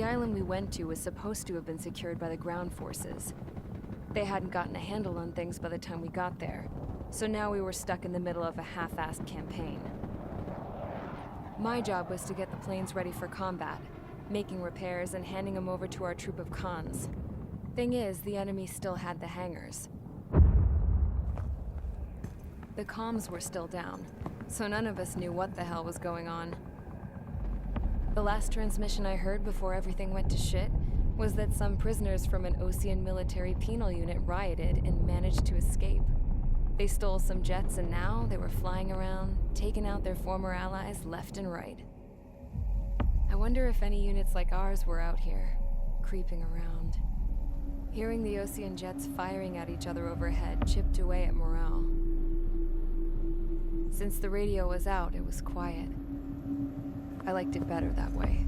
The island we went to was supposed to have been secured by the ground forces. They hadn't gotten a handle on things by the time we got there, so now we were stuck in the middle of a half-assed campaign. My job was to get the planes ready for combat, making repairs and handing them over to our troop of cons. Thing is, the enemy still had the hangars. The comms were still down, so none of us knew what the hell was going on. The last transmission I heard before everything went to shit was that some prisoners from an Osean military penal unit rioted and managed to escape. They stole some jets and now they were flying around, taking out their former allies left and right. I wonder if any units like ours were out here, creeping around. Hearing the Osean jets firing at each other overhead chipped away at morale. Since the radio was out, it was quiet. I liked it better that way.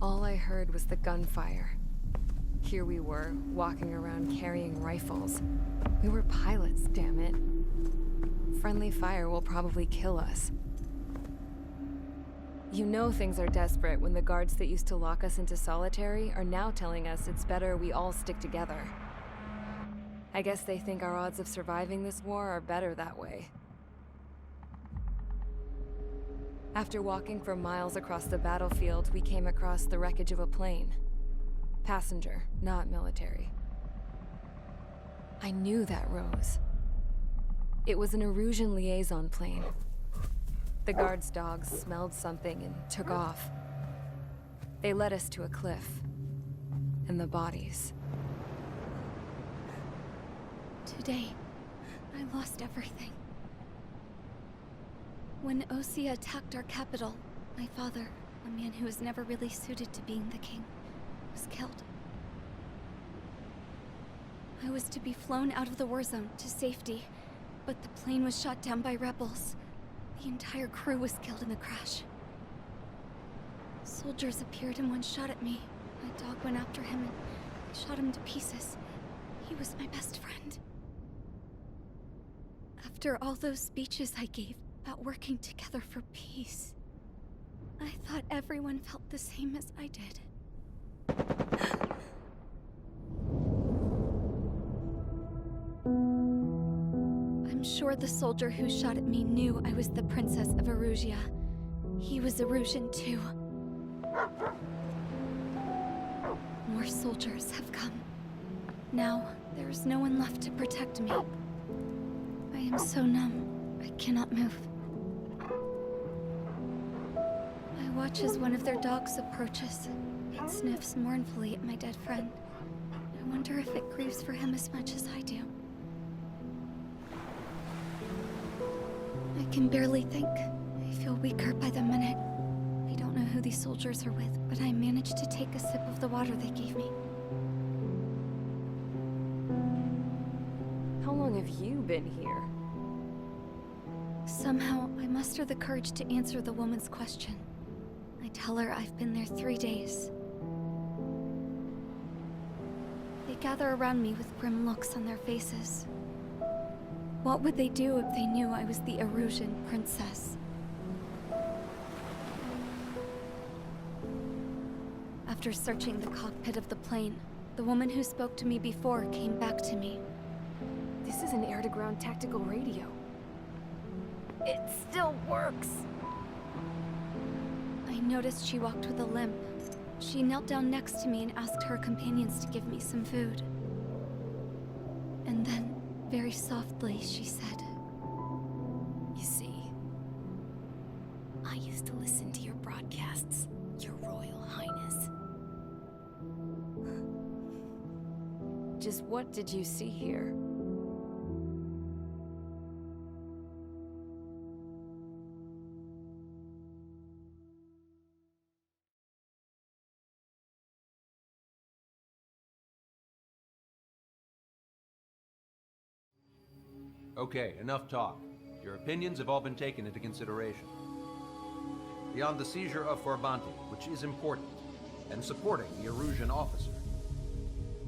All I heard was the gunfire. Here we were, walking around carrying rifles. We were pilots, damn it. Friendly fire will probably kill us. You know things are desperate when the guards that used to lock us into solitary are now telling us it's better we all stick together. I guess they think our odds of surviving this war are better that way. After walking for miles across the battlefield, we came across the wreckage of a plane. Passenger, not military. I knew that rose. It was an Erusian liaison plane. The guard's dogs smelled something and took off. They led us to a cliff. And the bodies. Today, I lost everything. When Osea attacked our capital, my father, a man who was never really suited to being the king, was killed. I was to be flown out of the war zone to safety, but the plane was shot down by rebels. The entire crew was killed in the crash. Soldiers appeared and one shot at me. My dog went after him and shot him to pieces. He was my best friend. After all those speeches I gave about working together for peace, I thought everyone felt the same as I did. I'm sure the soldier who shot at me knew I was the Princess of Erusia. He was Erusian too. More soldiers have come. Now, there is no one left to protect me. I am so numb, I cannot move. I watch as one of their dogs approaches. It sniffs mournfully at my dead friend. I wonder if it grieves for him as much as I do. I can barely think. I feel weaker by the minute. I don't know who these soldiers are with, but I managed to take a sip of the water they gave me. How long have you been here? Somehow, I muster the courage to answer the woman's question. I tell her I've been there 3 days. They gather around me with grim looks on their faces. What would they do if they knew I was the Erusian princess? After searching the cockpit of the plane, the woman who spoke to me before came back to me. This is an air-to-ground tactical radio. It still works! I noticed she walked with a limp. She knelt down next to me and asked her companions to give me some food. And then, very softly, she said, You see, I used to listen to your broadcasts, Your Royal Highness. Just what did you see here? Okay, enough talk. Your opinions have all been taken into consideration. Beyond the seizure of Forbanti, which is important, and supporting the Erusian officer.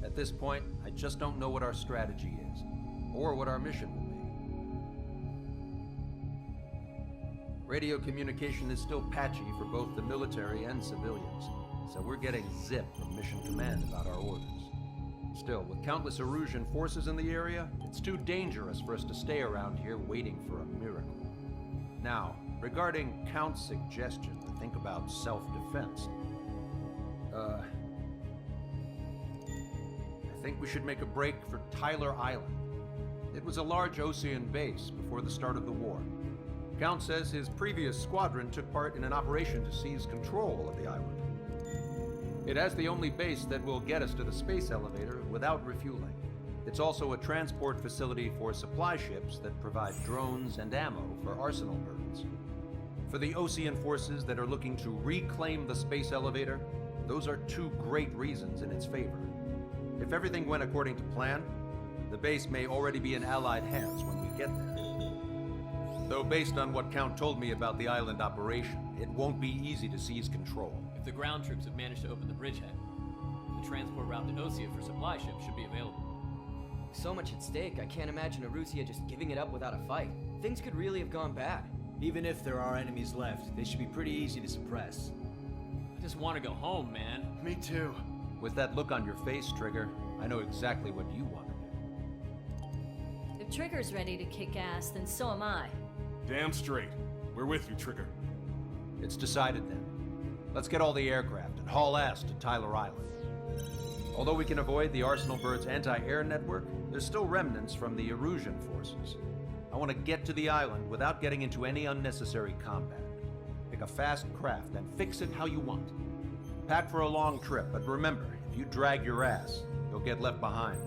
At this point, I just don't know what our strategy is, or what our mission will be. Radio communication is still patchy for both the military and civilians, so we're getting zip from Mission Command about our orders. Still, with countless Erusian forces in the area, it's too dangerous for us to stay around here waiting for a miracle. Now, regarding Count's suggestion to think about self-defense, I think we should make a break for Tyler Island. It was a large Osean base before the start of the war. Count says his previous squadron took part in an operation to seize control of the island. It has the only base that will get us to the space elevator without refueling. It's also a transport facility for supply ships that provide drones and ammo for arsenal birds. For the Osean forces that are looking to reclaim the space elevator, those are two great reasons in its favor. If everything went according to plan, the base may already be in Allied hands when we get there. Though based on what Count told me about the island operation, it won't be easy to seize control. If the ground troops have managed to open the bridgehead, the transport route to Osea for supply ships should be available. So much at stake, I can't imagine Erusia just giving it up without a fight. Things could really have gone bad. Even if there are enemies left, they should be pretty easy to suppress. I just want to go home, man. Me too. With that look on your face, Trigger, I know exactly what you want to do. If Trigger's ready to kick ass, then so am I. Damn straight. We're with you, Trigger. It's decided then. Let's get all the aircraft and haul ass to Tyler Island. Although we can avoid the Arsenal Bird's anti-air network, there's still remnants from the Erusian forces. I want to get to the island without getting into any unnecessary combat. Pick a fast craft and fix it how you want. Pack for a long trip, but remember, if you drag your ass, you'll get left behind.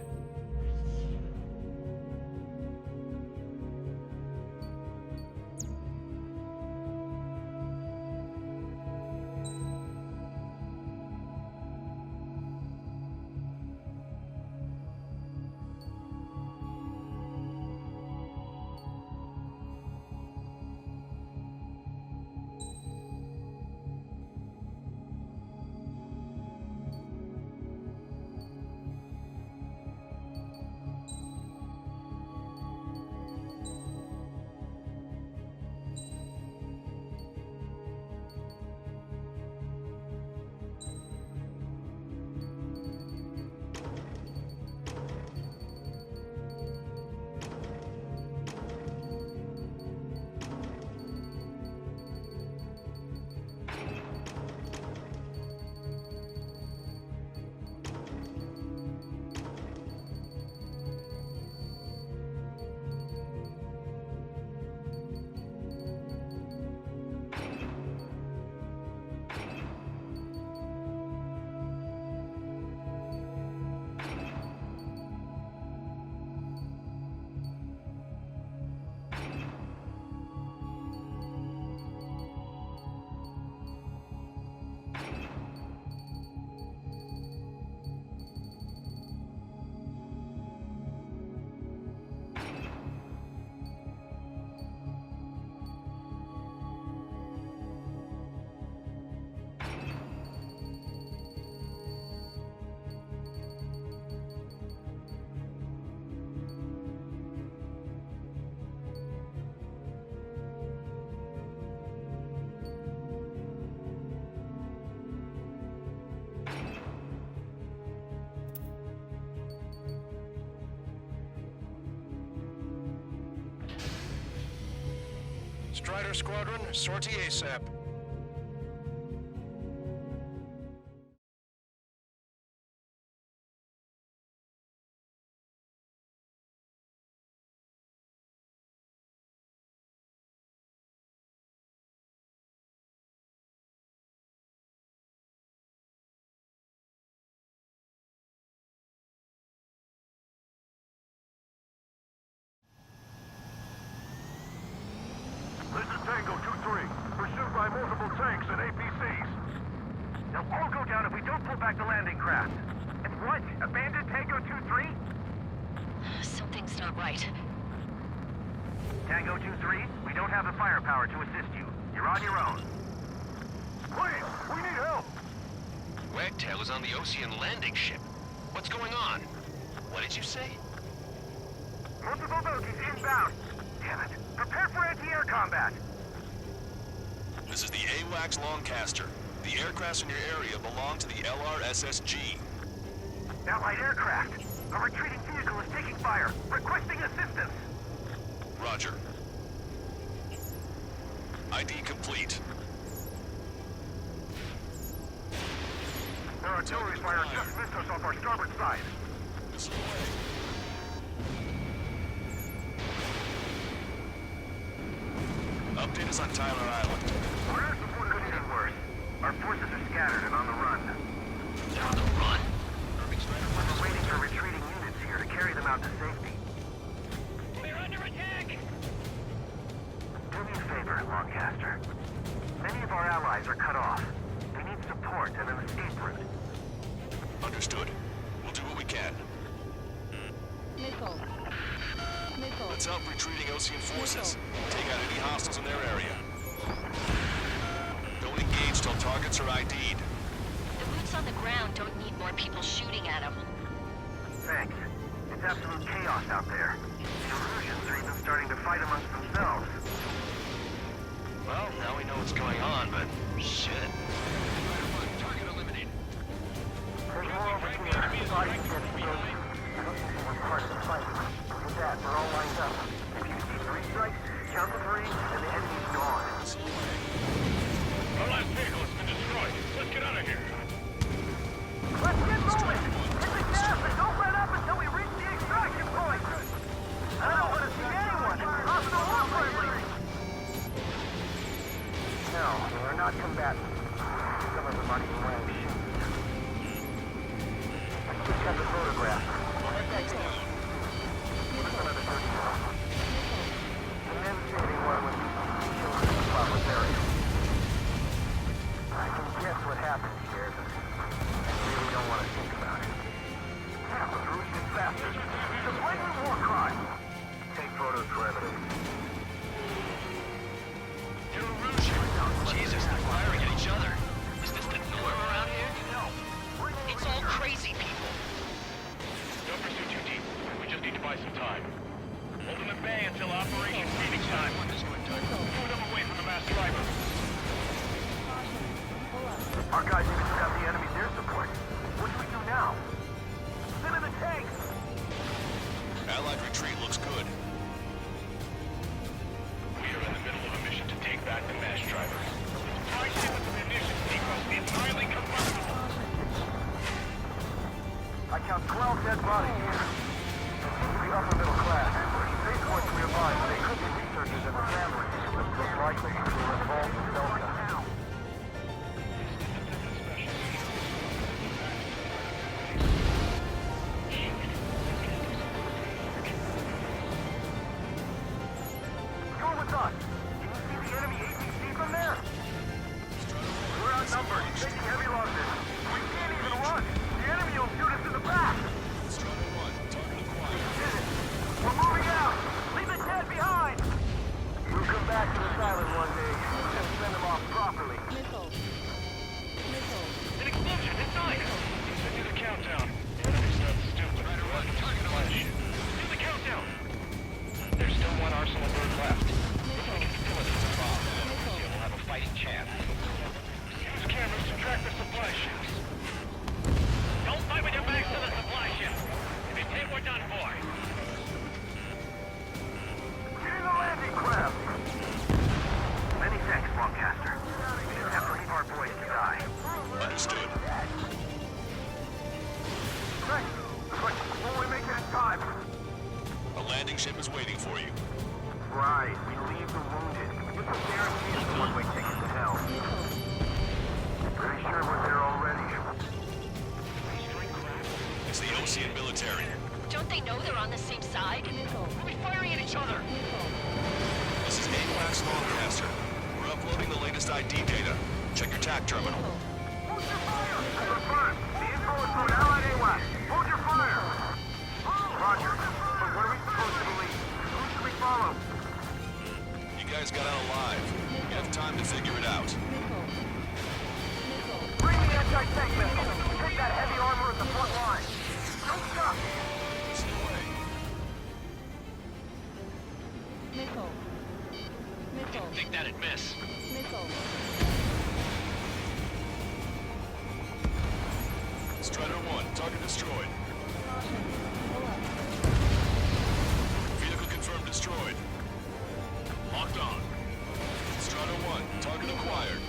Strider Squadron, sortie ASAP. This is Tango 2-3, pursued by multiple tanks and APCs. They'll all go down if we don't pull back the landing craft. And what? Abandon Tango 2-3? Something's not right. Tango 2-3, we don't have the firepower to assist you. You're on your own. Please, we need help! Wagtail is on the Ocean landing ship. What's going on? What did you say? Multiple bogies inbound. Damn it. Prepare for anti-air combat. This is the AWACS Longcaster. The aircrafts in your area belong to the LRSSG. Allied aircraft! A retreating vehicle is taking fire! Requesting assistance! Roger. ID complete. Their artillery fire just missed us off our starboard side. Missile away. Update us on Tyler Island. Our air support couldn't get worse. Our forces are scattered and on the run. They're on the run? We're waiting for retreating units here to carry them out to safety. We're under attack! Do me a favor, Lancaster. Many of our allies are cut off. We need support and an escape route. Understood. We'll do what we can. Nickel. Nickel. Let's help retreating Ocean forces. Take out any hostiles in their area. Don't engage till targets are ID'd. The boots on the ground don't need more people shooting at them. Thanks. It's absolute chaos out there. The Erusians are even starting to fight amongst themselves. Well, now we know what's going on, but shit. Target eliminated. There's more over here. Bodies against the road. I don't think anyone's part of the fight. With that, we're all lined up. If you see 3 strikes, count to 3, and the enemy's gone. Our last vehicle has been destroyed. Let's get out of here. Let's get moving! Hit the gas and don't let up until we reach the extraction point! I don't want to see anyone! Hostile or friendly! No, they are not combatants. Some of them aren't even wearing shoes. I just got the photograph. What's another 30 minutes? The men say they want to children in the proper area. I can guess what happened here, but I really don't want to think about it. Yeah, those Russian bastards. It's a blatant war crime. Take photos for evidence. You're a Rouge. Jesus, they're firing at each other. Is this the norm around here? No. It's all crazy people. Don't pursue too deep. We just need to buy some time. Hold them at bay until Operation Phoenix time. Move them away from the mass driver. Our guys even took out the enemy's air support. What do we do now? Send in the tanks! Allied retreat looks good. We are in the middle of a mission to take back the mass driver. Supply ship with the munitions depot is highly combustible. I count 12 dead bodies here. They seem to be upper middle class. Spaceports nearby, but they could be researchers and their families. Most likely to be involved in Delta. You're with us. Can you see the enemy APC from there? We're outnumbered, taking heavy losses. We can't even run. The enemy will shoot us in the back. We're moving out! Leave the dead behind! We'll come back to this island one day and send them off properly. Nickel. Nickel. An explosion inside! Send you the countdown. The enemy's not stupid. Target eliminated. Do the countdown! There's still one arsenal bird left. If we can kill it from the bomb, we'll have a fighting chance. Use cameras to track the supply ships. Don't fight with your backs to the supply ship. If you take, we're done for. Get in the landing craft! Many thanks, Lancaster. We didn't have to leave our boys to die. Understood. Thanks. But will we make it in time? A landing ship is waiting for you. Right. We leave the wounded. It's a guarantee of a one-way ticket to hell. Pretty sure we're there already. It's the Ocean military. Don't they know they're on the same side? Nickel. We're firing at each other. This is AWACS Lancaster. We're uploading the latest ID data. Check your TAC terminal. Hold your fire! Confirmed. The info is from Allied AWACS. Hold your fire! Roger. But what are we supposed to believe? Who should we follow? You guys got out alive. You have time to figure it out. Nickel. Nickel. Bring the anti-tank missile. Take that heavy armor at the front line. Don't stop. Nickel. Nickel. Think that'd miss. Nickel. Target destroyed. Vehicle confirmed destroyed. Locked on. Strato 1, target acquired.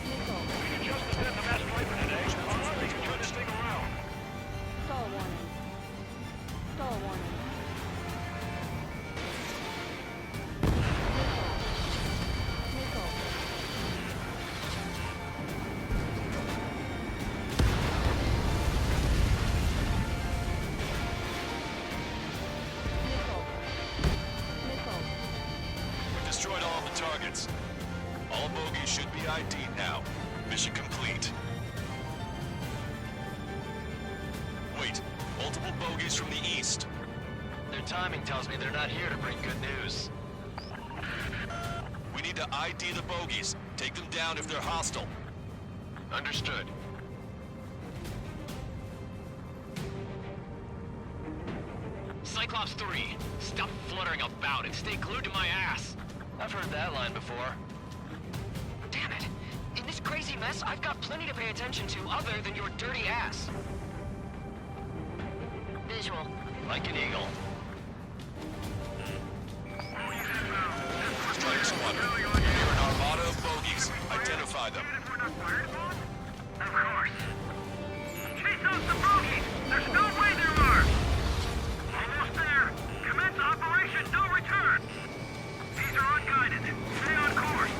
We just defend the mass striker today. However, you can turn this thing around. Stall warning. Stall warning. We've destroyed all of the targets. All bogies should be ID'd now. Mission complete. Wait, multiple bogies from the east. Their timing tells me they're not here to bring good news. We need to ID the bogies. Take them down if they're hostile. Understood. Cyclops 3, stop fluttering about and stay glued to my ass. I've heard that line before. Damn it! In this crazy mess, I've got plenty to pay attention to other than your dirty ass. Visual. Like an eagle. Strike squadron. You're an armada of bogies. Identify them. Of course. Chase out the bogies! There's no way there are! Almost there! Commence Operation No Return! These are unguided. Stay on course.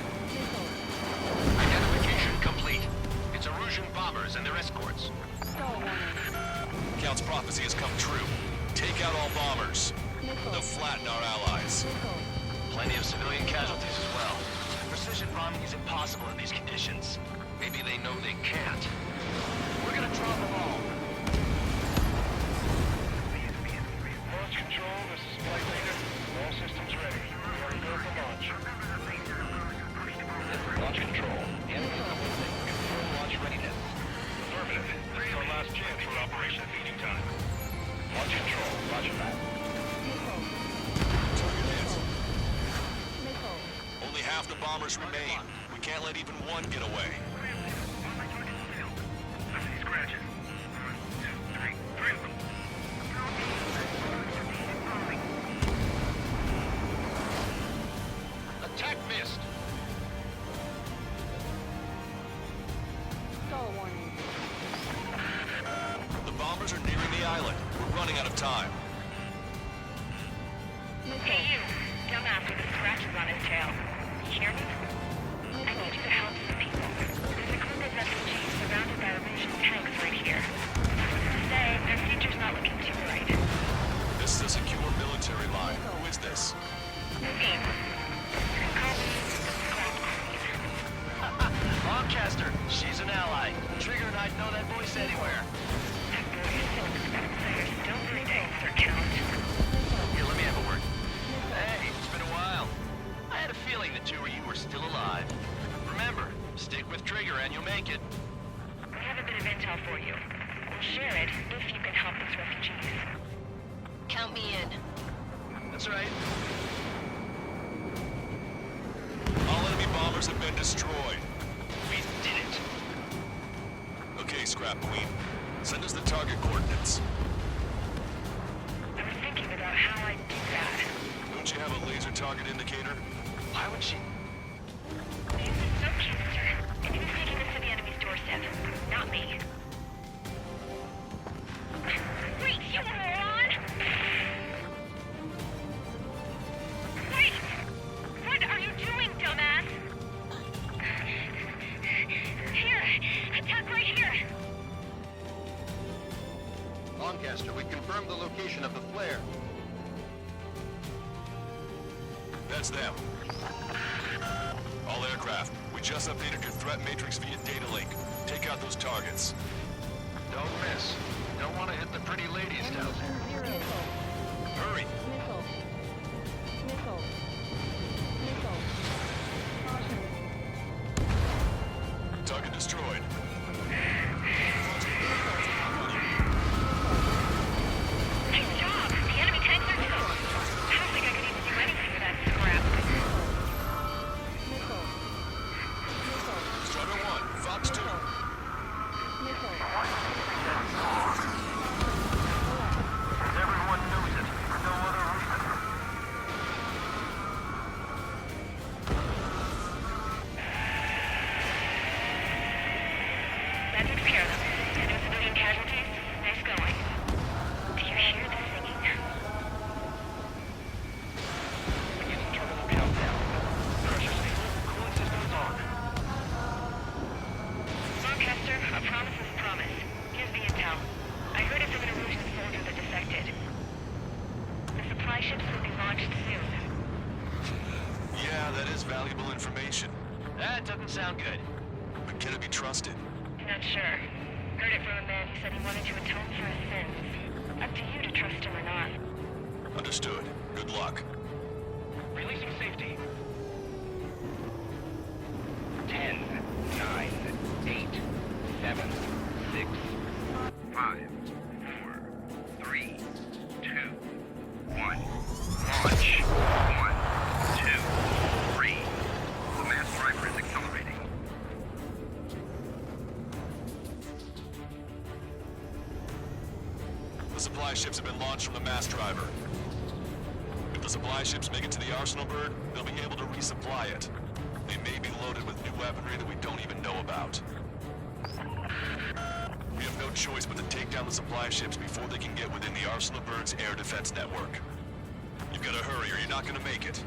Identification complete. It's Erusian bombers and their escorts. Stall warning. Count's prophecy has come true. Take out all bombers. They'll flatten our allies. Plenty of civilian casualties as well. Precision bombing is impossible in these conditions. Maybe they know they can't. We're gonna drop them all. Launch control, this is Flight Leader. All systems ready. We are go for launch. Launch control. Enemy listening. Confirm launch readiness. Affirmative. This is our last chance for Operation Feeding Time. Launch control. Roger that. Target hit. Only half the bombers remain. We can't let even one get away. Scratches. 1, 2, 3. 3 of them. Attack missed. Stall warning. The bombers are nearing the island. We're running out of time. Hey you, dumbass with the scratches on his tail. You hear me? I need you to help some people. There's a group of refugees surrounded by Erusian tanks right here. Say, their future's not looking too bright. This is a secure military line. Who is this? Name. Call me Scrap Queen. Longcaster. She's an ally. Trigger and I'd know that voice anywhere. That boy is so expensive. Don't bring things for count. Here, let me have a word. Hey, it's been a while. I had a feeling the two of you were still alive. Remember, stick with Trigger and you'll make it. We have a bit of intel for you. We'll share it if you can help these refugees. Count me in. That's right. All enemy bombers have been destroyed. We did it. Okay, Scrap Queen. Send us the target coordinates. I was thinking about how I'd do that. Don't you have a laser target indicator? Why would she? This is so canister. And who's taking this to the enemy's doorstep? Not me. Wait, you moron! Wait! What are you doing, dumbass? Here! Attack right here! Lancaster, we confirmed the location of the flare. That's them. All aircraft, we just updated your threat matrix via data link. Take out those targets. Don't miss. Don't want to hit the pretty ladies down there. Hurry! Missile. Missile. Missile. Caution. Target destroyed. Nice job! The enemy tanks are toast. I don't think I could even do anything with that scrap. Missile. Missile. Strider 1, Fox 2. A promise is a promise. Here's the intel. I heard it from an Erusian soldier that defected. The supply ships will be launched soon. Yeah, that is valuable information. That doesn't sound good. But can it be trusted? Not sure. Heard it from a man who said he wanted to atone for his sins. Up to you to trust him or not. Understood. Good luck. Releasing safety. 10, 9, 8, 7, 6, 5, 4, 3, 2, 1. Launch. 1, 2, 3. The mass driver is accelerating. The supply ships have been launched from the mass driver. If the supply ships make it to the arsenal bird, they'll be able to resupply it. They may be loaded with new weaponry that we don't even know about. We have no choice but to take down the supply ships before they can get within the arsenal bird's air defense network. You've got to hurry or you're not going to make it.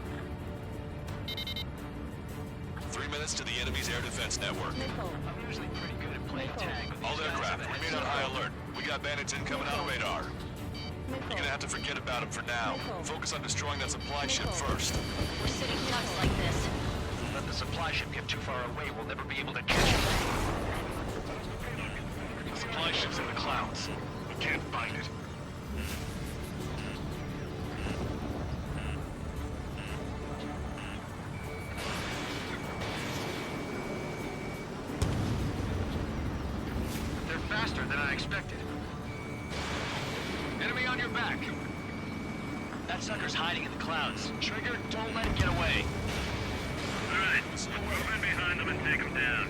3 minutes to the enemy's air defense network. I'm usually pretty good at playing tag with All these guys, aircraft, but remain on high alert. We got bandits incoming on radar. You're gonna have to forget about them for now. Focus on destroying that supply ship first. We're sitting ducks like this. Let the supply ship get too far away, we'll never be able to catch it. The supply ship's in the clouds. We can't find it. They're faster than I expected. Enemy on your back. That sucker's hiding in the clouds. Trigger, don't let him get away. Alright, move in behind them and take them down.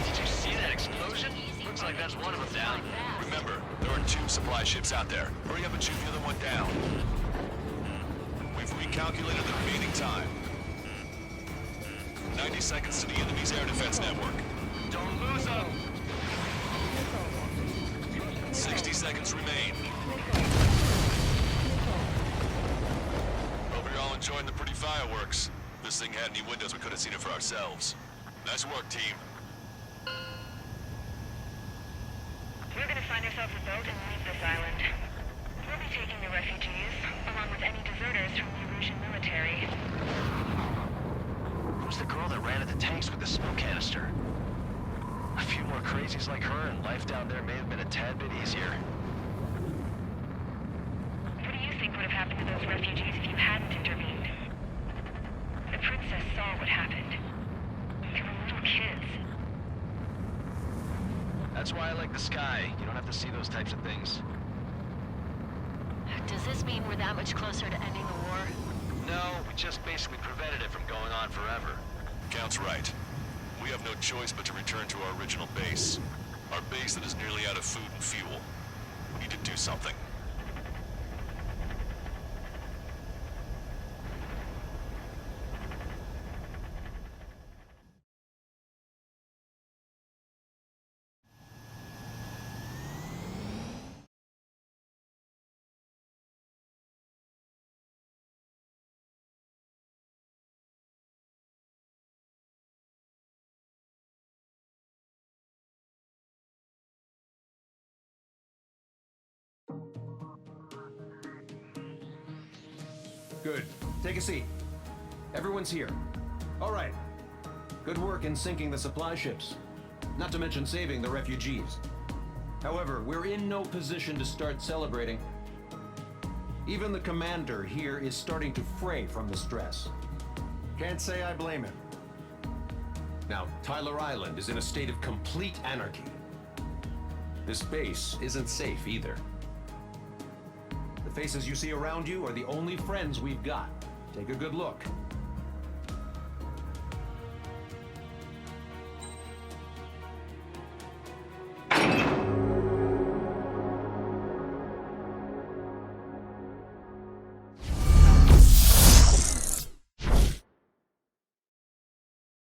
Did you see that explosion? Looks like that's one of them down. Remember, there are 2 supply ships out there. Hurry up and shoot the other one down. We've recalculated the remaining time. 90 seconds to the enemy's air defense network. Don't lose them! 60 seconds remain. Hope you're all enjoying the pretty fireworks. If this thing had any windows, we could have seen it for ourselves. Nice work, team. We're gonna find ourselves a boat and leave this island. We'll be taking the refugees, along with any deserters from the Erusian military. Who's the girl that ran at the tanks with the smoke canister? A few more crazies like her, and life down there may have been a tad bit easier. What do you think would have happened to those refugees if you hadn't intervened? The princess saw what happened. They were little kids. That's why I like the sky. You don't have to see those types of things. Does this mean we're that much closer to ending the war? No, we just basically prevented it from going on forever. Count's right. We have no choice but to return to our original base. Our base that is nearly out of food and fuel. We need to do something. Good. Take a seat. Everyone's here. All right. Good work in sinking the supply ships. Not to mention saving the refugees. However, we're in no position to start celebrating. Even the commander here is starting to fray from the stress. Can't say I blame him. Now, Tyler Island is in a state of complete anarchy. This base isn't safe either. The faces you see around you are the only friends we've got. Take a good look.